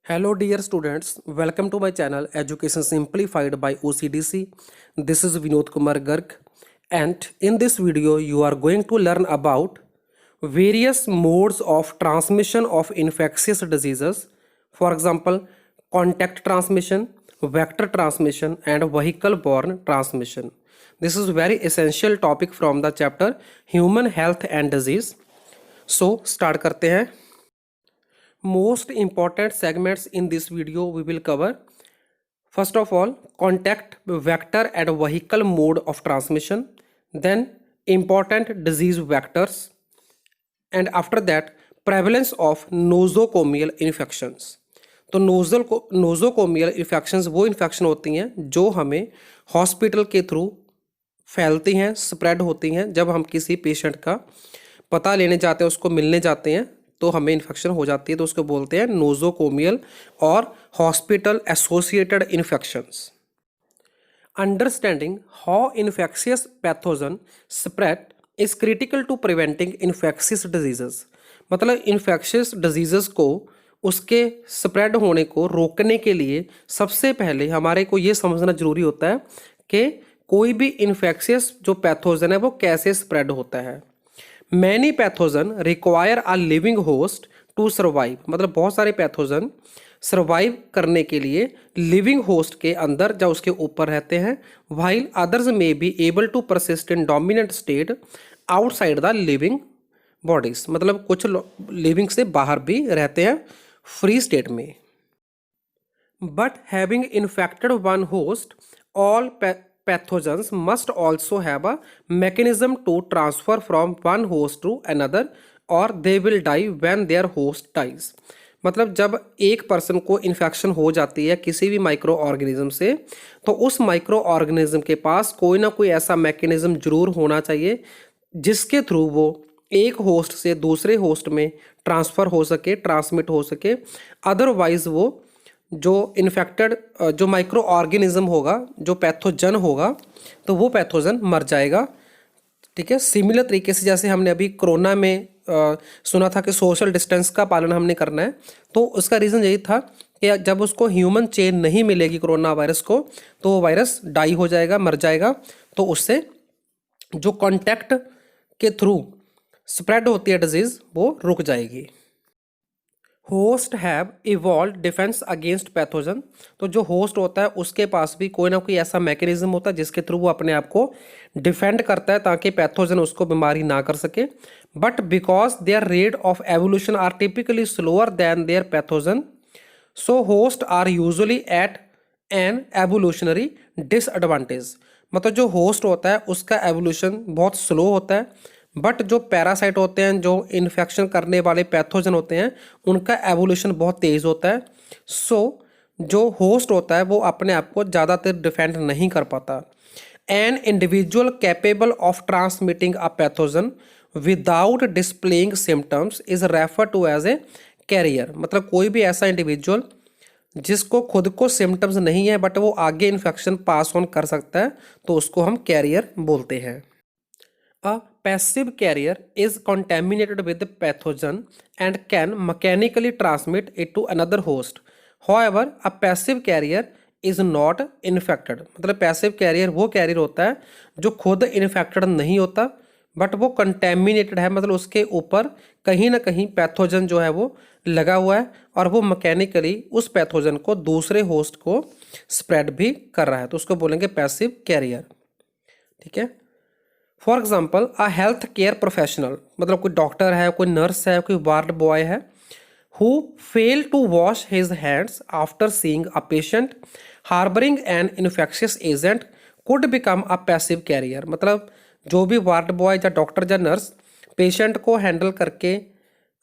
Hello dear students, welcome to my channel Education Simplified by OCDC. This is Vinod Kumar Garg, and in this video you are going to learn about various modes of transmission of infectious diseases. For example, contact transmission, vector transmission and vehicle borne transmission. This is very essential topic from the chapter Human Health and Disease. So start करते हैं. Most important segments in this video we will cover. First of all, contact, vector and vehicle mode of transmission, then important disease vectors, and after that prevalence of nosocomial infections. तो nosocomial infections वो infection होती हैं जो हमें hospital के through फैलती हैं, spread होती हैं. जब हम किसी पेशेंट का पता लेने जाते हैं, उसको मिलने जाते हैं, तो हमें इन्फेक्शन हो जाती है, तो उसको बोलते हैं नोजोकोमियल और hospital associated infections. Understanding how infectious pathogen spread is critical to preventing infectious diseases. मतलब इन्फेक्शियस डिजीजेस को उसके स्प्रेड होने को रोकने के लिए सबसे पहले हमारे को ये समझना जरूरी होता है कि कोई भी इन्फेक्शियस जो पैथोजन है वो कैसे स्प्रेड होता है. Many pathogen require a living host to survive. मतलब बहुत सारे पैथोजन सर्वाइव करने के लिए लिविंग होस्ट के अंदर या उसके ऊपर रहते हैं. While others may be able to persist in dominant state outside the living bodies. मतलब कुछ लिविंग से बाहर भी रहते हैं फ्री स्टेट में. But having infected one host, all pathogens must also have a mechanism to transfer from one host to another or they will die when their host dies. मतलब जब एक पर्सन को इन्फेक्शन हो जाती है किसी भी माइक्रो ऑर्गेनिज्म से, तो उस माइक्रो ऑर्गेनिज्म के पास कोई ना कोई ऐसा मैकेनिज्म जरूर होना चाहिए जिसके थ्रू वो एक होस्ट से दूसरे होस्ट में ट्रांसफ़र हो सके, ट्रांसमिट हो सके. अदरवाइज वो जो इन्फेक्टेड जो माइक्रो ऑर्गेनिज्म होगा, जो पैथोजन होगा, तो वो पैथोजन मर जाएगा. ठीक है. सिमिलर तरीके से जैसे हमने अभी कोरोना में सुना था कि सोशल डिस्टेंस का पालन हमने करना है, तो उसका रीज़न यही था कि जब उसको ह्यूमन चेन नहीं मिलेगी कोरोना वायरस को, तो वो वायरस डाई हो जाएगा, मर जाएगा. तो उससे जो कॉन्टैक्ट के थ्रू स्प्रेड होती है डिजीज़ वो रुक जाएगी. Host have evolve defence against pathogen. तो जो होस्ट होता है उसके पास भी कोई ना कोई ऐसा मैकेनिज्म होता है जिसके थ्रू वो अपने आप को डिफेंड करता है ताकि पैथोजन उसको बीमारी ना कर सके. But because their rate of evolution are typically slower than their pathogen, so host are usually at an evolutionary disadvantage. मतलब जो होस्ट होता है उसका एवोल्यूशन बहुत स्लो होता है, बट जो पैरासाइट होते हैं, जो इन्फेक्शन करने वाले पैथोजन होते हैं, उनका एवोल्यूशन बहुत तेज़ होता है. सो जो होस्ट होता है वो अपने आप को ज़्यादातर डिफेंड नहीं कर पाता. An individual capable of transmitting a pathogen without displaying symptoms is refer to as a carrier. मतलब कोई भी ऐसा इंडिविजुअल जिसको खुद को सिम्टम्स नहीं है बट वो आगे इन्फेक्शन पास ऑन कर सकता है, तो उसको हम कैरियर बोलते हैं. A passive carrier is contaminated with the pathogen and can mechanically transmit it to another host. However, a passive carrier is not infected. मतलब passive carrier वो carrier होता है जो खुद infected नहीं होता बट वो contaminated है. मतलब उसके ऊपर कहीं ना कहीं पैथोजन जो है वो लगा हुआ है और वो मैकेनिकली उस पैथोजन को दूसरे होस्ट को स्प्रेड भी कर रहा है, तो उसको बोलेंगे पैसिव कैरियर. ठीक है. For example a health care professional, मतलब कोई डॉक्टर है, कोई नर्स है, कोई वार्ड बॉय है, who fail to wash his hands after seeing a patient harbouring an infectious agent could become a passive carrier. मतलब जो भी वार्ड बॉय या डॉक्टर या नर्स पेशेंट को हैंडल करके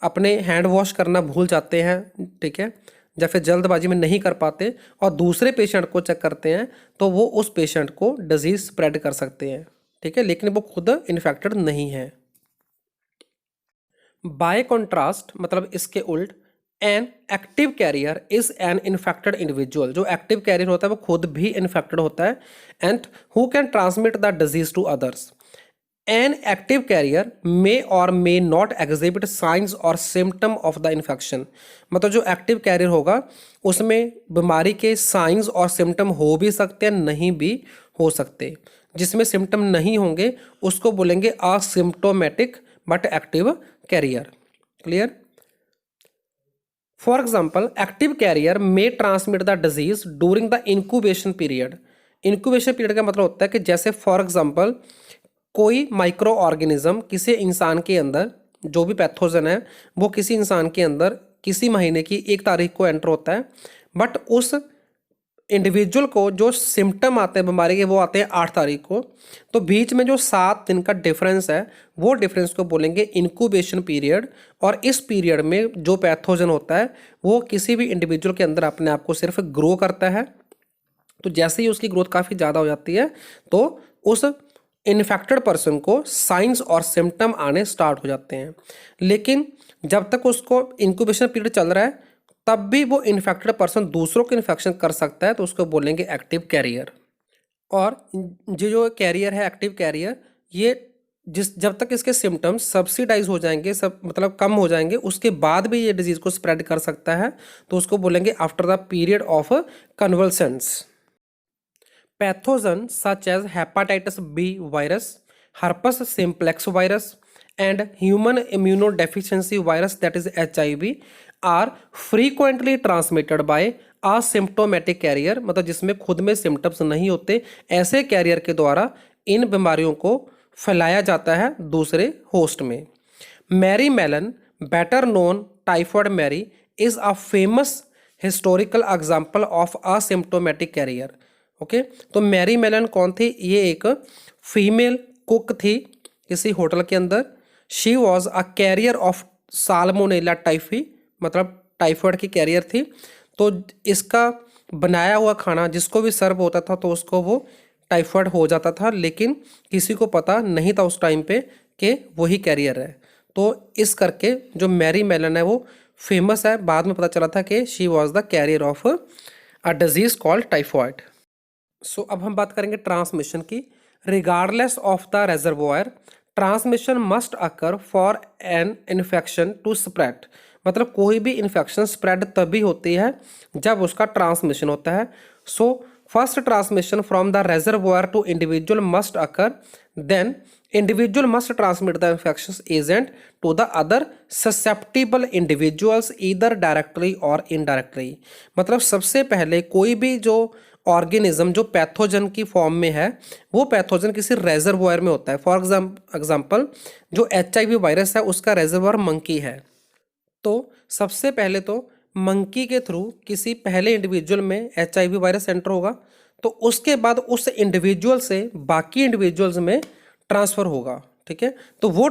अपने हैंड वॉश करना भूल जाते हैं, ठीक है, या फिर जल्दबाजी में नहीं कर पाते और दूसरे पेशेंट को चेक करते हैं, तो वो उस पेशेंट को डिजीज स्प्रेड कर सकते हैं. ठीक है, लेकिन वो खुद इन्फेक्टेड नहीं है. बाय कॉन्ट्रास्ट, मतलब इसके उल्ट, an active carrier is an infected individual. जो एक्टिव कैरियर होता है वो खुद भी इन्फेक्टेड होता है, and who can transmit the disease to others. An active carrier may or may not exhibit signs or symptom of the infection. मतलब जो एक्टिव कैरियर होगा उसमें बीमारी के साइंस और सिम्टम हो भी सकते हैं, नहीं भी हो सकते। जिसमें सिम्टम नहीं होंगे उसको बोलेंगे asymptomatic but active carrier. Clear? For example active carrier may transmit the disease during the incubation period. Incubation period का मतलब होता है कि जैसे फॉर एग्जाम्पल कोई माइक्रो ऑर्गेनिज्म किसी इंसान के अंदर, जो भी पैथोजन है वो किसी इंसान के अंदर किसी महीने की 1 तारीख को एंटर होता है, बट उस इंडिविजुअल को जो सिम्टम आते हैं बीमारी के वो आते हैं 8 तारीख को। तो बीच में जो 7 दिन का डिफरेंस है वो डिफरेंस को बोलेंगे इंक्यूबेशन पीरियड। और इस पीरियड में जो पैथोजन होता है वो किसी भी इंडिविजुअल के अंदर अपने आप को सिर्फ ग्रो करता है। तो जैसे ही उसकी ग्रोथ काफ़ी ज़्यादा हो जाती है तो उस इन्फेक्टेड पर्सन को साइंस और सिम्टम आने स्टार्ट हो जाते हैं। लेकिन जब तक उसको इंक्यूबेशन पीरियड चल रहा है तब भी वो इन्फेक्टेड पर्सन दूसरों को इन्फेक्शन कर सकता है, तो उसको बोलेंगे एक्टिव कैरियर। और ये जो कैरियर है एक्टिव कैरियर, ये जब तक इसके सिम्टम्स सब्सिडाइज हो जाएंगे, सब मतलब कम हो जाएंगे, उसके बाद भी ये डिजीज को स्प्रेड कर सकता है, तो उसको बोलेंगे after the period of convalescence. Pathogen such as hepatitis B virus, herpes simplex virus and human immunodeficiency virus that is HIV are frequently transmitted by asymptomatic carrier। मतलब जिसमें खुद में सिम्टम्स नहीं होते, ऐसे कैरियर के द्वारा इन बीमारियों को फैलाया जाता है दूसरे होस्ट में। Mary Mallon, better known typhoid Mary, is a famous historical example of asymptomatic carrier. Okay, तो मैरी मेलन कौन थी? ये एक फीमेल कुक थी किसी होटल के अंदर। She was a carrier of salmonella typhi, मतलब टाइफॉइड की कैरियर थी। तो इसका बनाया हुआ खाना जिसको भी सर्व होता था तो उसको वो टाइफॉइड हो जाता था, लेकिन किसी को पता नहीं था उस टाइम पे कि वही कैरियर है। तो इस करके जो मैरी मेलन है वो फेमस है। बाद में पता चला था कि she was the carrier of a disease called typhoid. So अब हम बात करेंगे ट्रांसमिशन की। Regardless of the reservoir, transmission must occur for an infection to spread. मतलब कोई भी इन्फेक्शन स्प्रेड तभी होती है जब उसका ट्रांसमिशन होता है। So first transmission from the reservoir to individual must occur, then individual must transmit the infection agent to the other susceptible individuals either directly or indirectly. मतलब सबसे पहले कोई भी जो ऑर्गेनिज्म जो पैथोजन की फॉर्म में है वो पैथोजन किसी रेजर्वोयर में होता है। फॉर एग्जाम्पल जो HIV वायरस है उसका रेजर्वोयर मंकी है। तो सबसे पहले तो मंकी के थ्रू किसी पहले इंडिविजुअल में HIV वायरस एंटर होगा, तो उसके बाद उस इंडिविजुअल से बाकी इंडिविजुअल्स में ट्रांसफ़र होगा। ठीक है, तो वो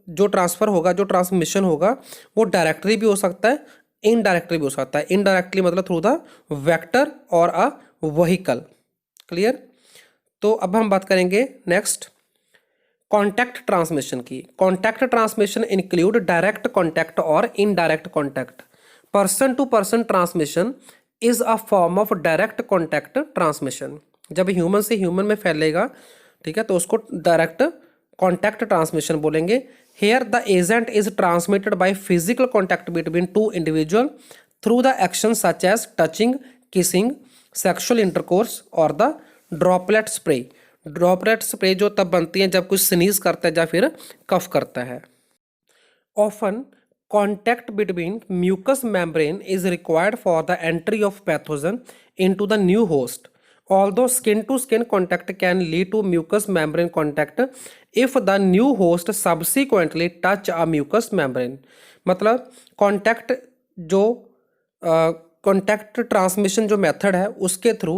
जो ट्रांसफ़र होगा, जो ट्रांसमिशन होगा वो डायरेक्टली भी हो सकता है, इनडायरेक्टली भी हो सकता है। इनडायरेक्टली मतलब थ्रू द वेक्टर और अ व्हीकल। क्लियर? तो अब हम बात करेंगे नेक्स्ट कॉन्टैक्ट ट्रांसमिशन की। Contact transmission include direct contact और indirect contact. Person to person transmission is a form of direct contact transmission. जब ह्यूमन से ह्यूमन में फैलेगा, ठीक है, तो उसको डायरेक्ट कॉन्टैक्ट ट्रांसमिशन बोलेंगे। Here the agent is transmitted by physical contact between two individual through the action such as touching, kissing, sexual intercourse और the droplet spray. Droplet spray जो तब बनती है जब कुछ स्नीज करता है या फिर कफ करता है। Often contact between mucous membrane is required for the entry of pathogen into the new host, although skin to skin contact can lead to mucous membrane contact if the new host subsequently touch a mucous membrane। मतलब contact जो contact transmission जो method है उसके through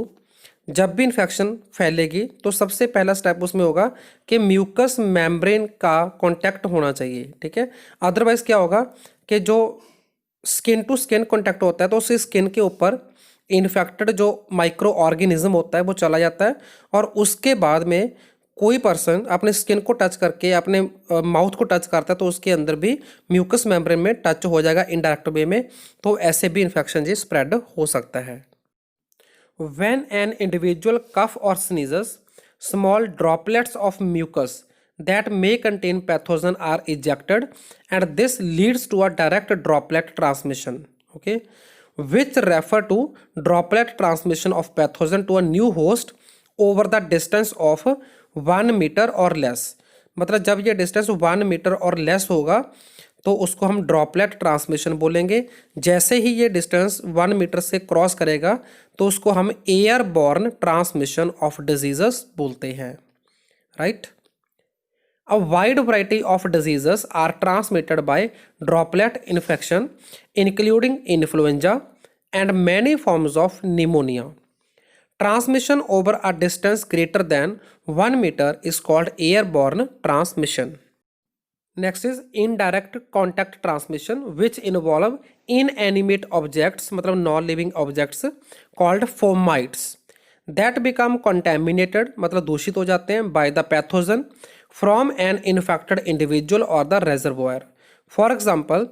जब भी infection फैलेगी तो सबसे पहला स्टेप उसमें होगा कि म्यूकस मेम्ब्रेन का कॉन्टैक्ट होना चाहिए। ठीक है, अदरवाइज क्या होगा कि जो स्किन टू स्किन कॉन्टैक्ट होता है तो उस स्किन के ऊपर इन्फेक्टेड जो माइक्रो ऑर्गेनिज्म होता है वो चला जाता है, और उसके बाद में कोई पर्सन अपने स्किन को टच करके अपने माउथ को टच करता है तो उसके अंदर भी म्यूकस मेम्ब्रेन में टच हो जाएगा इनडायरेक्ट वे में। तो ऐसे भी इन्फेक्शन जी स्प्रेड हो सकता है। व्हेन एन इंडिविजुअल कफ और sneezes, small droplets of mucus that may contain pathogen are ejected, and this leads to a direct droplet transmission, okay, which refer to droplet transmission of pathogen to a new host over the distance of 1 metre और less. मतलब जब ये distance 1 metre और less होगा तो उसको हम droplet transmission बोलेंगे। जैसे ही ये डिस्टेंस 1 मीटर से क्रॉस करेगा तो उसको हम एयरबॉर्न ट्रांसमिशन ऑफ डिजीजेस बोलते हैं, right. A wide variety of diseases are transmitted by droplet infection, including influenza and many forms of pneumonia. Transmission over a distance greater than 1 meter is called airborne transmission. Next is indirect contact transmission, which involve inanimate objects, मतलब non-living objects called fomites that become contaminated, मतलब दूषित हो जाते हैं by the pathogen from an infected individual or the reservoir. For example,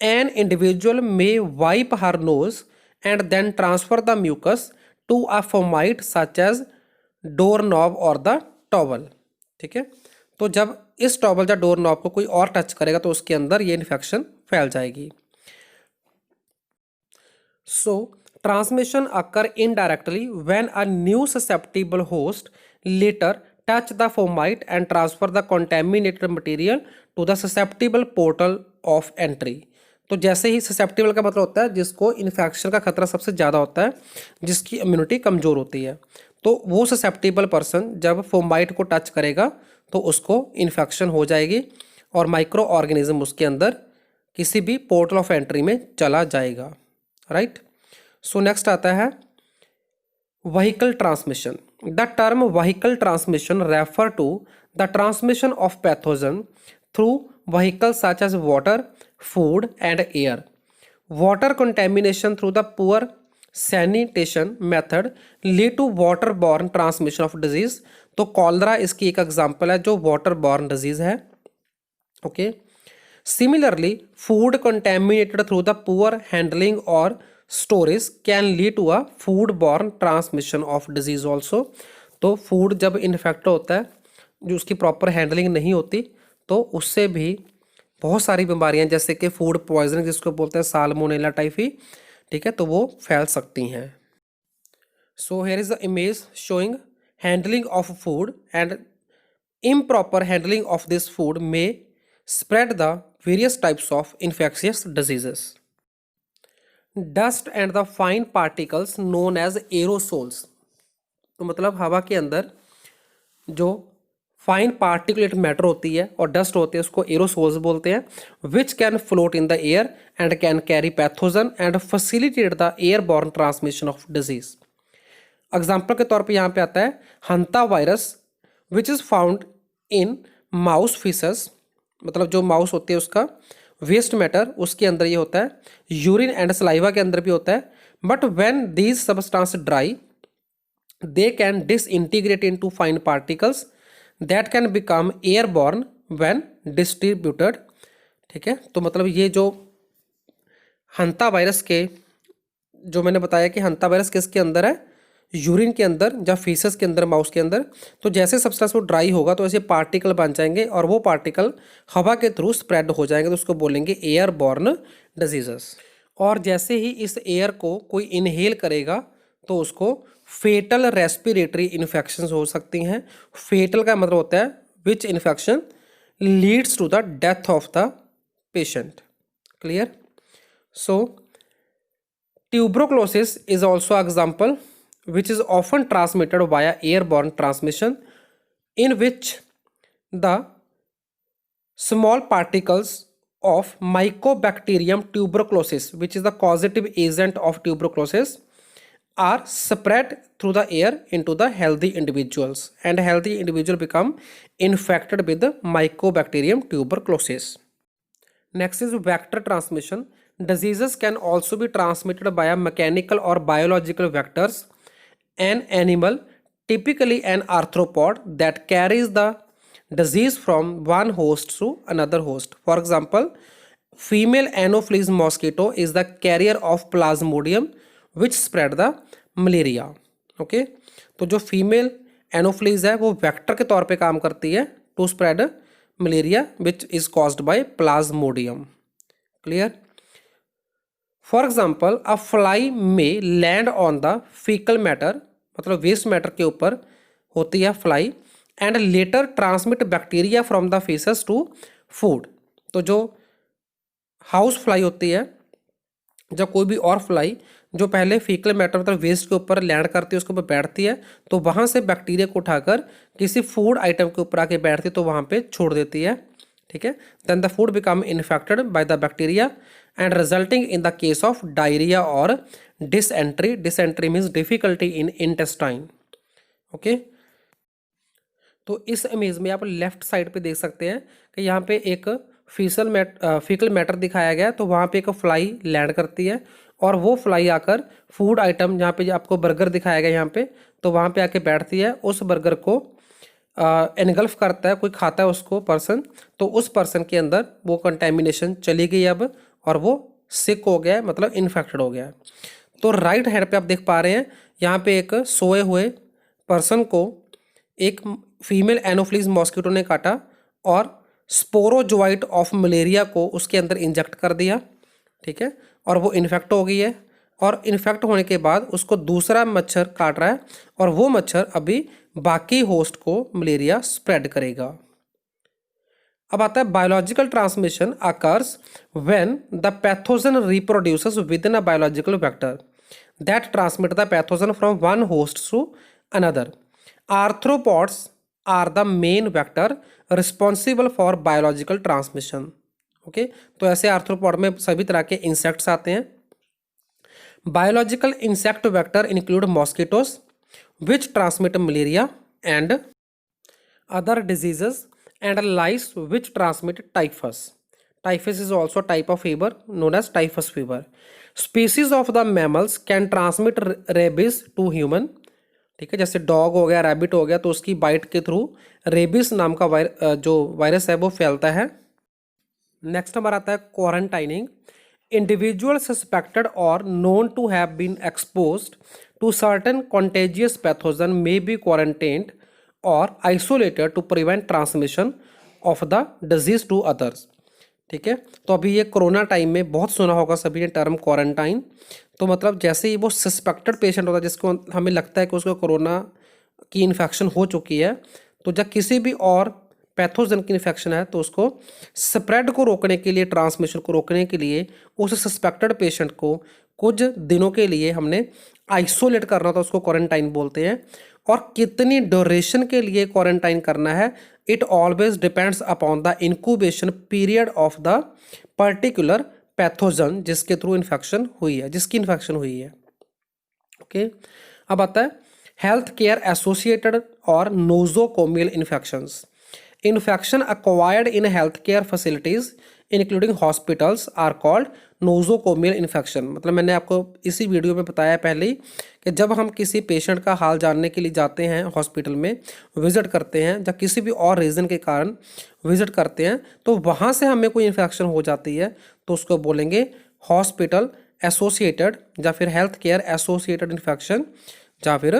an individual may wipe her nose and then transfer the mucus to a fomite such as doorknob or the towel, ठीक है। तो जब इस towel या door knob को कोई और touch करेगा तो उसके अंदर ये इन्फेक्शन फैल जाएगी। So transmission occur indirectly when a new susceptible host later touch the fomite and transfer the contaminated material to the susceptible portal of entry. तो जैसे ही ससेप्टिबल का मतलब होता है जिसको इन्फेक्शन का खतरा सबसे ज़्यादा होता है, जिसकी इम्यूनिटी कमज़ोर होती है, तो वो ससेप्टिबल पर्सन जब फोमाइट को टच करेगा तो उसको इन्फेक्शन हो जाएगी और माइक्रो ऑर्गेनिज्म उसके अंदर किसी भी पोर्टल ऑफ एंट्री में चला जाएगा, राइट। सो नेक्स्ट आता है vehicle transmission. The term vehicle transmission refer to the transmission of pathogen through vehicles such as water, food and air. Water contamination through the poor sanitation method lead to waterborne transmission of disease. तो cholera इसकी एक example है जो waterborne disease है, okay. Similarly, food contaminated through the poor handling or storage can lead to a food borne transmission of disease also. तो food जब infect होता है, जो उसकी प्रॉपर हैंडलिंग नहीं होती, तो उससे भी बहुत सारी बीमारियां जैसे कि फूड पॉइजनिंग जिसको बोलते हैं साल्मोनेला टाइफी, ठीक है, तो वो फैल सकती हैं। So here is the image showing handling of food and improper handling of this food may spread the various types of infectious diseases. Dust and the fine particles known as aerosols. तो मतलब हवा के अंदर जो fine particulate matter होती है और dust होती है उसको एरोसोल्स बोलते हैं, which can float in the air and can carry pathogen and facilitate the airborne transmission of disease. Example के तौर पे यहाँ पे आता है hanta virus which is found in mouse faeces, मतलब जो माउस होती है उसका वेस्ट मैटर उसके अंदर ये होता है, यूरिन एंड सलाइवा के अंदर भी होता है, but when these substance dry they can disintegrate into fine particles that can become airborne when distributed, ठीक है। तो मतलब ये जो हंता वायरस के जो मैंने बताया कि हंता वायरस किसके अंदर है, यूरिन के अंदर या फीसस के अंदर, माउस के अंदर, तो जैसे सब्सटेंस वो ड्राई होगा तो ऐसे पार्टिकल बन जाएंगे और वो पार्टिकल हवा के थ्रू स्प्रेड हो जाएंगे, तो उसको बोलेंगे एयरबॉर्न डिजीजेस। और जैसे ही इस एयर को कोई इनहेल करेगा तो उसको फेटल रेस्पिरेटरी इन्फेक्शंस हो सकती हैं। फेटल का मतलब होता है which infection leads to the death of the patient, clear. So tuberculosis is also example which is often transmitted via airborne transmission, in which the small particles of Mycobacterium tuberculosis, which is the causative agent of tuberculosis, are spread through the air into the healthy individuals, and healthy individual become infected with the Mycobacterium tuberculosis. Next is vector transmission. Diseases can also be transmitted by mechanical or biological vectors. An animal, typically an arthropod, that carries the disease from one host to another host. For example, female Anopheles mosquito is the carrier of Plasmodium, which spread the malaria. Okay, तो जो female Anopheles है वो vector के तौर पे काम करती है, to spread malaria which is caused by plasmodium. Clear? For example, a fly may land on the fecal matter, मतलब वेस्ट मैटर के ऊपर होती है fly, and later transmit bacteria from the faeces to food. तो जो house fly होती है, जब कोई भी और फ्लाई जो पहले फीकल मैटर मतलब वेस्ट के ऊपर लैंड करती है, उसके ऊपर बैठती है, तो वहाँ से बैक्टीरिया को उठाकर किसी फूड आइटम के ऊपर आके बैठती है, तो वहाँ पे छोड़ देती है। ठीक है, then the food become infected by the bacteria and resulting in the case of diarrhoea और dysentery. Dysentery means difficulty in intestine. Okay, तो इस इमेज में आप लेफ्ट साइड पे देख सकते हैं कि यहाँ पे एक फीकल मैटर दिखाया गया है। तो वहाँ पे एक फ्लाई लैंड करती है और वो फ्लाई आकर फूड आइटम, जहाँ पे आपको बर्गर दिखाया गया यहाँ पे, तो वहाँ पे आके बैठती है, उस बर्गर को एनगल्फ करता है, कोई खाता है उसको पर्सन, तो उस पर्सन के अंदर वो कंटेमिनेशन चली गई अब, और वो सिक हो गया है, मतलब इन्फेक्टेड हो गया है। तो राइट हैंड पे आप देख पा रहे हैं यहाँ पे एक सोए हुए पर्सन को एक फीमेल एनोफ्लीज मॉस्किटो ने काटा और स्पोरोजोइट ऑफ मलेरिया को उसके अंदर इंजेक्ट कर दिया। ठीक है, और वो इन्फेक्ट हो गई है, और इन्फेक्ट होने के बाद उसको दूसरा मच्छर काट रहा है, और वो मच्छर अभी बाकी होस्ट को मलेरिया स्प्रेड करेगा। अब आता है biological transmission occurs when the pathogen reproduces within a biological vector that transmit the pathogen from one host to another. Arthropods are the main vector responsible for biological transmission. Okay, तो ऐसे arthropod में सभी तरह के insects आते हैं। Biological insect vector include mosquitoes which transmit malaria and other diseases and lice which transmit typhus. Typhus is also a type of fever known as typhus fever. Species of the mammals can transmit rabies to human. ठीक है, जैसे dog हो गया, rabbit हो गया, तो उसकी bite के थ्रू रेबिस नाम का जो वायरस है वो फैलता है। नेक्स्ट हमारा आता है quarantining. Individual suspected or known to have been exposed to certain contagious pathogen may be quarantined और isolated to prevent transmission of the disease to others. ठीक है, तो अभी ये कोरोना टाइम में बहुत सुना होगा सभी ने टर्म क्वारंटाइन। तो मतलब जैसे ही वो सस्पेक्टेड पेशेंट होता है जिसको हमें लगता है कि उसको कोरोना की इन्फेक्शन हो चुकी है, तो जब किसी भी और पैथोजन की इन्फेक्शन है तो उसको स्प्रेड को रोकने के लिए, ट्रांसमिशन को रोकने के लिए उस सस्पेक्टेड पेशेंट को कुछ दिनों के लिए हमने आइसोलेट करना था, उसको क्वारंटाइन बोलते हैं। और कितनी ड्यूरेशन के लिए क्वारंटाइन करना है, it always depends upon the incubation period of the particular pathogen जिसके थ्रू इन्फेक्शन हुई है, जिसकी इन्फेक्शन हुई है। ओके, अब आता है हेल्थ केयर एसोसिएटेड और nosocomial infections. Infection acquired in health care facilities including hospitals are called nosocomial infection. मतलब मैंने आपको इसी वीडियो में बताया पहले ही कि जब हम किसी पेशेंट का हाल जानने के लिए जाते हैं हॉस्पिटल में, विजिट करते हैं, या किसी भी और रीज़न के कारण विजिट करते हैं, तो वहाँ से हमें कोई इन्फेक्शन हो जाती है तो उसको बोलेंगे हॉस्पिटल एसोसिएटेड या फिर हेल्थ केयर एसोसिएटेड इन्फेक्शन या फिर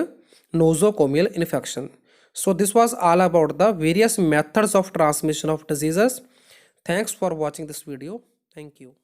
nosocomial infection. So this was all about the various methods of transmission of diseases. Thanks for watching this video. Thank you.